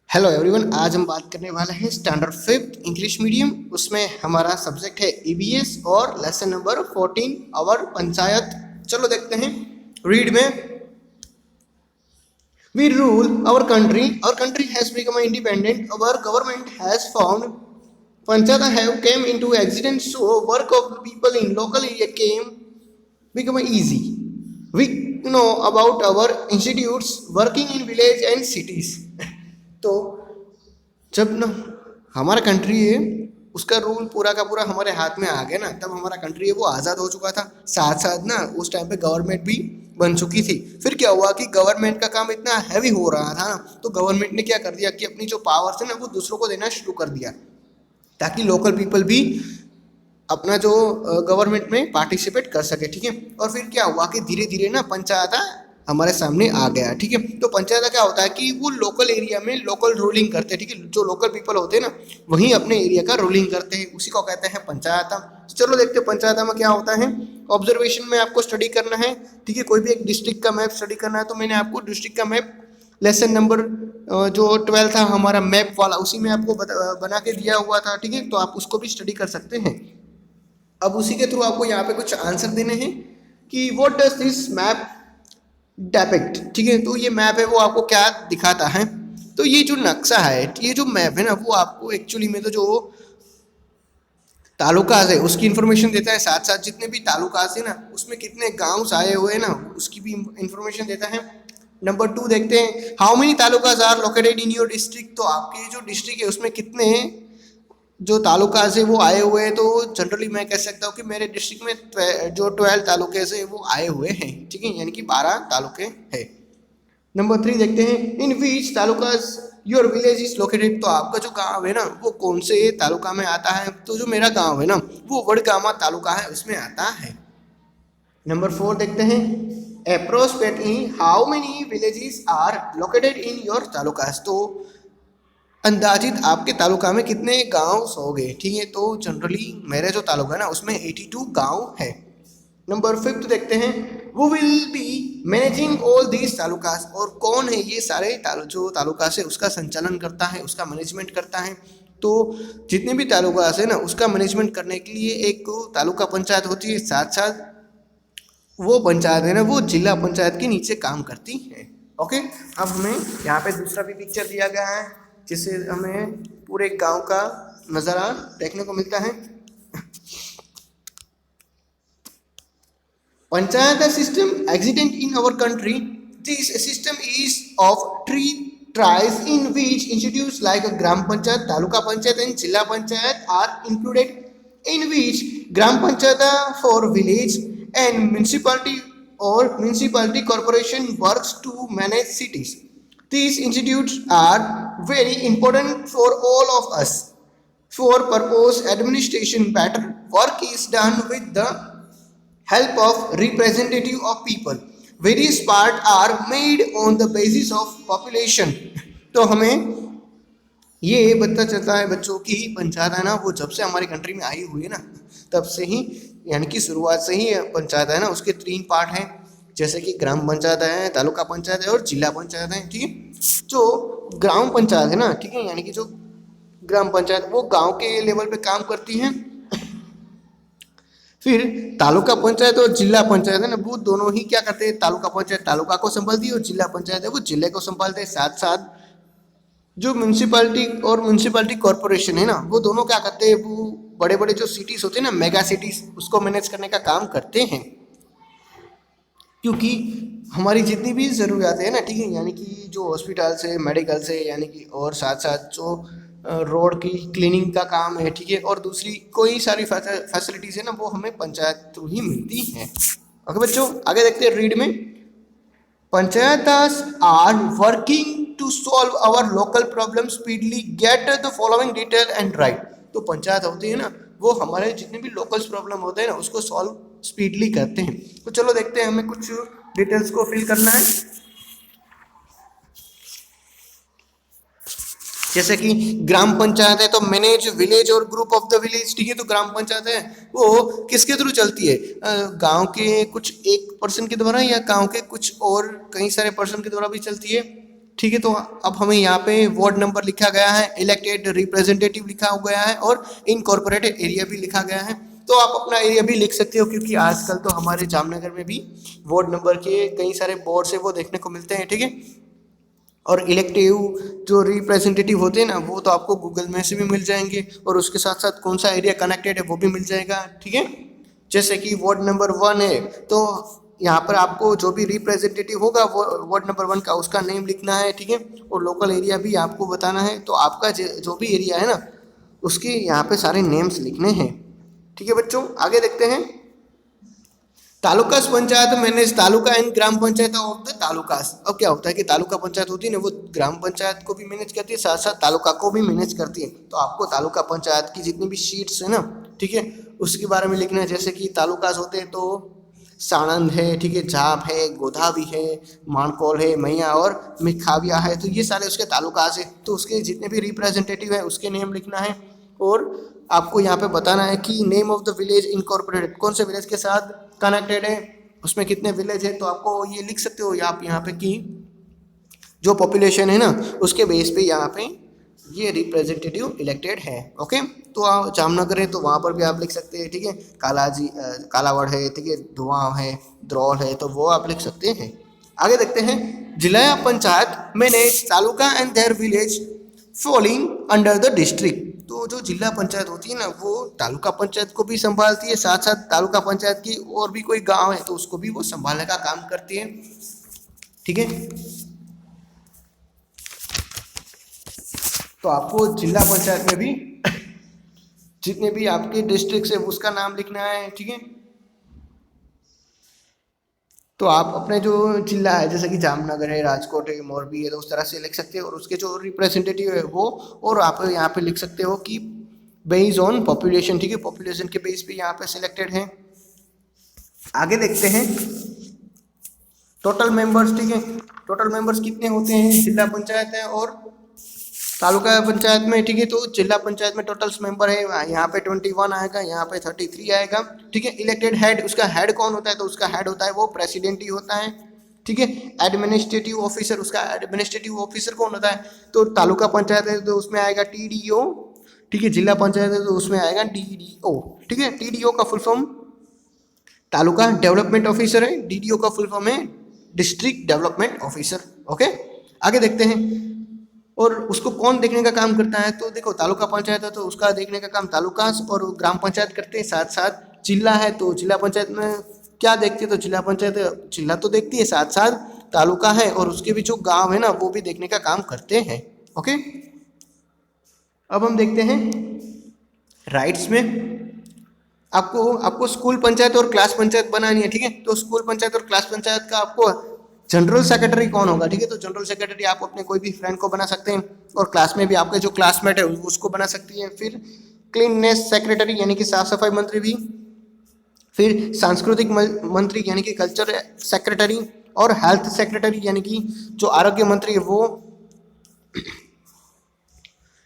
Hello everyone, आज हम बात करने वाले हैं स्टैंडर्ड फिफ्थ इंग्लिश मीडियम। उसमें हमारा सब्जेक्ट है ईवीएस और लेसन नंबर 14 आवर पंचायत। चलो देखते हैं। रीड में we rule our country has become independent, our government has found panchayat have came into existence, so work of the people in local area came become easy. We know about our institutes working in village and cities. तो जब ना हमारा country है उसका rule पूरा का पूरा हमारे हाथ में आ गया ना, तब हमारा कंट्री है वो आज़ाद हो चुका था। साथ साथ ना उस टाइम पे गवर्नमेंट भी बन चुकी थी। फिर क्या हुआ कि गवर्नमेंट का काम इतना हैवी हो रहा था ना, तो गवर्नमेंट ने क्या कर दिया कि अपनी जो पावर्स है ना वो दूसरों को देना शुरू कर दिया, ताकि लोकल पीपल भी अपना जो गवर्नमेंट में पार्टिसिपेट कर सके। ठीक है। और फिर क्या हुआ कि धीरे धीरे ना पंचायत हमारे सामने आ गया। ठीक है। तो पंचायत क्या होता है कि वो लोकल एरिया में लोकल रूलिंग करते हैं। ठीक है। जो लोकल पीपल होते हैं ना वहीं अपने एरिया का रूलिंग करते हैं, उसी को कहते हैं पंचायत। तो चलो देखते हैं पंचायत में क्या होता है। ऑब्जर्वेशन में आपको स्टडी करना है। ठीक है। कोई भी एक डिस्ट्रिक्ट का मैप स्टडी करना है, तो मैंने आपको डिस्ट्रिक्ट का मैप लेसन नंबर जो 12 था हमारा मैप वाला, उसी में आपको बना के दिया हुआ था। ठीक है। तो आप उसको भी स्टडी कर सकते हैं। अब उसी के थ्रू आपको यहाँ पे कुछ आंसर देने हैं कि what does this map depict. ठीक है। तो ये मैप है वो आपको क्या दिखाता है। तो ये जो नक्शा है, ये जो मैप है ना, वो आपको एक्चुअली में तो जो तालुकाज है उसकी इन्फॉर्मेशन देता है। साथ साथ जितने भी तालुकाज है ना उसमें कितने गांव आए हुए हैं ना उसकी भी इन्फॉर्मेशन देता है। नंबर 2 देखते हैं, how many talukas are located in your district. तो आपके जो डिस्ट्रिक्ट है उसमें कितने जो तालुका से वो आए हुए हैं। तो जनरली मैं कह सकता हूँ कि मेरे डिस्ट्रिक्ट में जो 12 तालुके से वो आए हुए हैं। ठीक है। यानी कि 12 तालुके हैं। नंबर 3 देखते हैं, in which taluka your village is located. तो आपका जो गांव है ना वो कौन से तालुका में आता है। तो जो मेरा गांव है ना वो वडगामा तालुका है, उसमें आता है। नंबर 4 देखते हैं, approximately how many villages are located in your talukas. तो अंदाजित आपके तालुका में कितने गांव होंगे। ठीक है। तो जनरली मेरे जो तालुका है ना उसमें 82 गांव है। नंबर 5 देखते हैं, वो will be managing all these talukas. और कौन है ये सारे जो तालुका से उसका संचालन करता है, उसका मैनेजमेंट करता है। तो जितने भी तालुका है ना उसका मैनेजमेंट करने के लिए एक तालुका पंचायत होती है। साथ साथ वो पंचायत है ना वो जिला पंचायत के नीचे काम करती है। ओके। अब हमें यहाँ पे दूसरा भी पिक्चर दिया गया है जिससे हमें पूरे गांव का नज़ारा देखने को मिलता है। Panchayat system accident in our country. This system is of three tries in which institutes like gram panchayat, taluka panchayat and zila panchayat are included, in which gram panchayat for village and municipality or municipality corporation works to manage cities. These institutes are very important for all of us. For purpose administration better work is done with the help of representative of people. Various parts are made on the basis of population. तो हमें ये पता चलता है बच्चों की पंचायत है ना वो जब से हमारी कंट्री में आई हुई है ना तब से ही, यानी कि शुरुआत से ही पंचायत है ना उसके 3 पार्ट हैं, जैसे कि ग्राम पंचायत है, तालुका पंचायत है और जिला पंचायत है। ठीक है। जो ग्राम पंचायत है ना, ठीक है, यानी कि जो ग्राम पंचायत वो गांव के लेवल पे काम करती है। फिर तालुका पंचायत और जिला पंचायत है ना वो दोनों ही क्या करते हैं, तालुका पंचायत तालुका को संभालती है और जिला पंचायत है वो जिले को संभालते हैं। साथ साथ जो म्यूनसिपालिटी और म्यूनसिपालिटी कॉरपोरेशन है ना वो दोनों क्या करते हैं, वो बड़े बड़े जो सिटीज़ होते हैं ना मेगा सिटीज़ उसको मैनेज करने का काम करते हैं। क्योंकि हमारी जितनी भी ज़रूरियातें हैं ना, ठीक है, यानी कि जो हॉस्पिटल से मेडिकल से, यानी कि और साथ साथ जो रोड की क्लीनिंग का काम है, ठीक है, और दूसरी कोई सारी फैसिलिटीज़ है ना वो हमें पंचायत थ्रू ही मिलती हैं। ओके बच्चों, आगे देखते हैं रीड में, panchayat are working to solve our local problem speedily, get the following detail and write। तो पंचायत होती है ना वो हमारे जितने भी लोकल प्रॉब्लम होते हैं ना उसको सॉल्व स्पीडली करते हैं। तो चलो देखते हैं, हमें कुछ डिटेल्स को फिल करना है। जैसे कि ग्राम पंचायत है तो मैनेज विलेज और ग्रुप ऑफ द विलेज। ठीक है। तो ग्राम पंचायत है वो किसके थ्रू चलती है, गांव के कुछ एक पर्सन के द्वारा या गांव के कुछ और कई सारे पर्सन के द्वारा भी चलती है। ठीक है। तो अब हमें यहाँ पे वार्ड नंबर लिखा गया है, इलेक्टेड रिप्रेजेंटेटिव लिखा गया है और इनकॉर्पोरेटेड एरिया भी लिखा गया है। तो आप अपना एरिया भी लिख सकते हो, क्योंकि आजकल तो हमारे जामनगर में भी वार्ड नंबर के कई सारे बोर्ड है वो देखने को मिलते हैं, ठीक है। और इलेक्टिव जो रिप्रेजेंटेटिव होते हैं ना, वो तो आपको गूगल में से भी मिल जाएंगे, और उसके साथ साथ कौन सा एरिया कनेक्टेड है वो भी मिल जाएगा, ठीक है। जैसे कि वार्ड नंबर 1 है, तो यहाँ पर आपको जो भी रिप्रेजेंटेटिव होगा वो वार्ड नंबर 1 का उसका नेम लिखना है, ठीक है। और लोकल एरिया भी आपको बताना है, तो आपका जो भी एरिया है ना उसके यहाँ पे सारे नेम्स लिखने हैं, ठीक है बच्चों। आगे देखते हैं। Talukas panchayat manage taluka and gram panchayat of the talukas. अब क्या होता है कि तालुका पंचायत होती है ना, वो ग्राम पंचायत को भी मैनेज करती है, साथ साथ तालुका को भी मैनेज करती है। तो आपको तालुका पंचायत की जितनी भी शीट्स है ना, ठीक है, उसके बारे में लिखना है। जैसे कि तालुकास होते हैं तो साणंद है, ठीक है, झाप है, गोधावी है, मानकोल है, मैया और मिखाविया है, तो ये सारे उसके तालुकास है। तो उसके जितने भी रिप्रेजेंटेटिव है उसके नेम लिखना है। और आपको यहाँ पे बताना है कि name of the village incorporated कौन से विलेज के साथ कनेक्टेड है, उसमें कितने विलेज है। तो आपको ये लिख सकते हो आप यहाँ पे कि जो पॉपुलेशन है ना उसके बेस पे यहाँ पे ये रिप्रेजेंटेटिव इलेक्टेड है, ओके। तो आप जामनगर है तो वहाँ पर भी आप लिख सकते हैं, ठीक है। कालावड़ है, ठीक है, धुआं है, द्रोल है, तो वो आप लिख सकते हैं। आगे देखते हैं। जिला panchayat manage taluka and their village falling under the district. तो जो जिला पंचायत होती है ना वो तालुका पंचायत को भी संभालती है, साथ साथ तालुका पंचायत की और भी कोई गांव है तो उसको भी वो संभालने का काम करती है, ठीक है। तो आपको जिला पंचायत में भी जितने भी आपके डिस्ट्रिक्ट है उसका नाम लिखना है, ठीक है। तो आप अपने जो जिला है जैसे कि जामनगर है, राजकोट है, मोरबी है, तो उस तरह से लिख सकते हो। और उसके जो रिप्रेजेंटेटिव है वो, और आप यहाँ पे लिख सकते हो कि बेस्ड ऑन पॉपुलेशन, ठीक है, पॉपुलेशन के बेस पे यहाँ पे सिलेक्टेड है। आगे देखते हैं। टोटल मेंबर्स, ठीक है, टोटल मेंबर्स कितने होते हैं जिला पंचायत है और तालुका पंचायत में, ठीक है। तो जिला पंचायत में टोटल मेंबर है यहाँ पे 21 आएगा, यहाँ पे 33 आएगा, ठीक है। इलेक्टेड हेड, उसका हेड कौन होता है, तो उसका हेड होता है वो प्रेसिडेंट ही होता है, ठीक है। एडमिनिस्ट्रेटिव ऑफिसर, उसका एडमिनिस्ट्रेटिव ऑफिसर कौन होता है, तो तालुका पंचायत है तो उसमें आएगा TDO, ठीक है। जिला पंचायत है तो उसमें आएगा DDO, ठीक है। TDO का full form taluka development officer है, DDO का फुल फॉर्म है डिस्ट्रिक्ट डेवलपमेंट ऑफिसर, ओके। आगे देखते हैं। और उसको कौन देखने का काम करता है, तो देखो तालुका पंचायत है तो उसका देखने का काम तालुका और ग्राम पंचायत करते हैं, साथ साथ जिला है तो जिला पंचायत में क्या देखती है, तो जिला पंचायत जिला तो देखती है, साथ साथ तालुका है और उसके भी जो गांव है ना वो भी देखने का काम करते हैं, ओके। अब हम देखते हैं राइट्स में। आपको स्कूल पंचायत और क्लास पंचायत बनानी है, ठीक है। तो स्कूल पंचायत और क्लास पंचायत का आपको जनरल सेक्रेटरी कौन होगा, ठीक है। तो जनरल सेक्रेटरी आप अपने कोई भी फ्रेंड को बना सकते हैं, और क्लास में भी आपके जो क्लासमेट है उसको बना सकती हैं। फिर क्लीननेस सेक्रेटरी यानी कि साफ सफाई मंत्री भी, फिर सांस्कृतिक मंत्री यानी कि कल्चर सेक्रेटरी, और हेल्थ सेक्रेटरी यानी कि जो आरोग्य मंत्री है वो।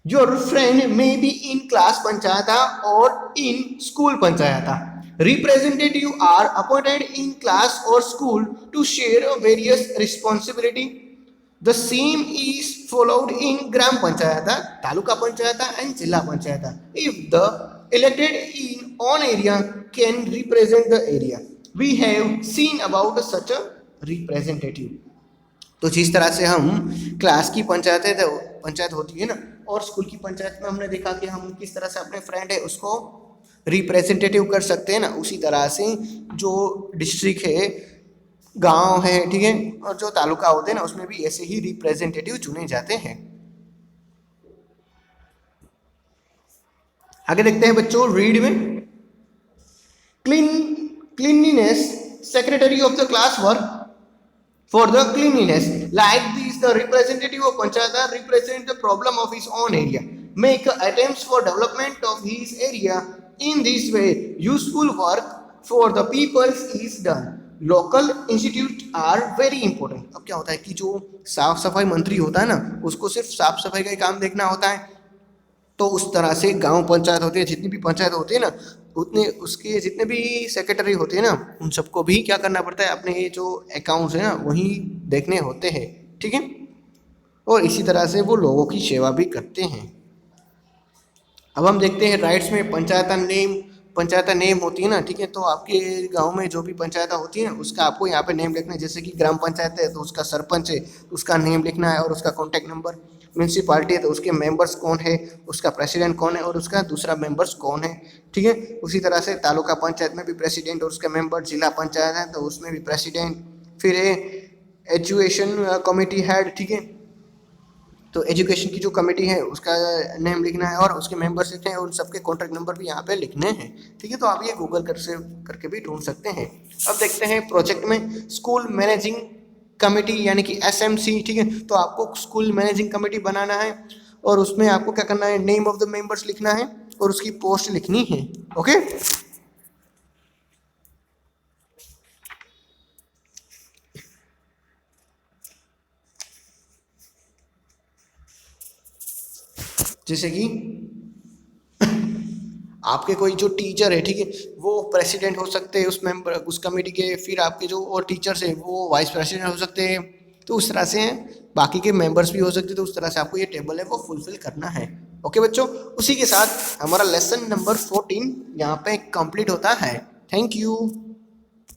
Your friend may be in class panchayata or in school panchayata. Representatives are appointed in class or school to share various responsibility. The same is followed in gram panchayata, taluka panchayata and jilla panchayata. If the elected in on area can represent the area, we have seen about such a representative. तो जिस तरह से हम class की पंचायत होती है ना, और स्कूल की पंचायत में हमने देखा कि हम किस तरह से अपने फ्रेंड है उसको रिप्रेजेंटेटिव कर सकते हैं ना, उसी तरह से जो डिस्ट्रिक्ट है, गांव है, ठीक है, और जो तालुका होते हैं ना उसमें भी ऐसे ही रिप्रेजेंटेटिव चुने जाते हैं। आगे देखते हैं बच्चों रीड में। Cleanliness secretary of the class work for the cleanliness. Like this, the representative of Panchayat represent the problem of his own area, make attempts for development of his area. In this way, useful work for the people is done. Local institutes are very important. अब क्या होता है कि जो साफ सफाई मंत्री होता है ना उसको सिर्फ साफ सफाई का ही काम देखना होता है, तो उस तरह से गांव पंचायत होती है, जितनी भी पंचायत होती है ना उतने उसके जितने भी सेक्रेटरी होते हैं ना उन सबको भी क्या करना पड़ता है, अपने जो अकाउंट्स है ना वही देखने होते हैं, ठीक है। और इसी तरह से वो लोगों की सेवा भी करते हैं। अब हम देखते हैं राइट्स में पंचायत नेम होती है ना, ठीक है। तो आपके गांव में जो भी पंचायत होती है उसका आपको यहाँ पे नेम लिखना है। जैसे कि ग्राम पंचायत है तो उसका सरपंच है, उसका नेम लिखना है और उसका कॉन्टैक्ट नंबर। म्यूनसिपालिटी है तो उसके मेंबर्स कौन है, उसका प्रेसिडेंट कौन है और उसका दूसरा मेंबर्स कौन है, ठीक है। उसी तरह से तालुका पंचायत में भी प्रेसिडेंट और उसके मेंबर, जिला पंचायत है तो उसमें भी प्रेसिडेंट, फिर है एजुकेशन कमेटी हेड, ठीक है। तो एजुकेशन की जो कमेटी है उसका नेम लिखना है और उसके मेंबर्स लिखने हैं और उन सबके कॉन्टैक्ट नंबर भी यहाँ पे लिखने हैं, ठीक है। तो आप ये गूगल करके भी ढूंढ सकते हैं। अब देखते हैं प्रोजेक्ट में स्कूल मैनेजिंग कमेटी यानी कि SMC, ठीक है। तो आपको स्कूल मैनेजिंग कमेटी बनाना है और उसमें आपको क्या करना है, नेम ऑफ द मेंबर्स लिखना है और उसकी पोस्ट लिखनी है। ओके, जैसे कि आपके कोई जो टीचर है, ठीक है, वो प्रेसिडेंट हो सकते हैं उस मेंबर उस कमेटी के। फिर आपके जो और टीचर्स हैं वो वाइस प्रेसिडेंट हो सकते हैं। तो उस तरह से बाकी के मेंबर्स भी हो सकते हैं। तो उस तरह से आपको ये टेबल है वो फुलफिल करना है। ओके बच्चों, उसी के साथ हमारा लेसन नंबर 14 यहाँ पे कंप्लीट होता है। Thank you.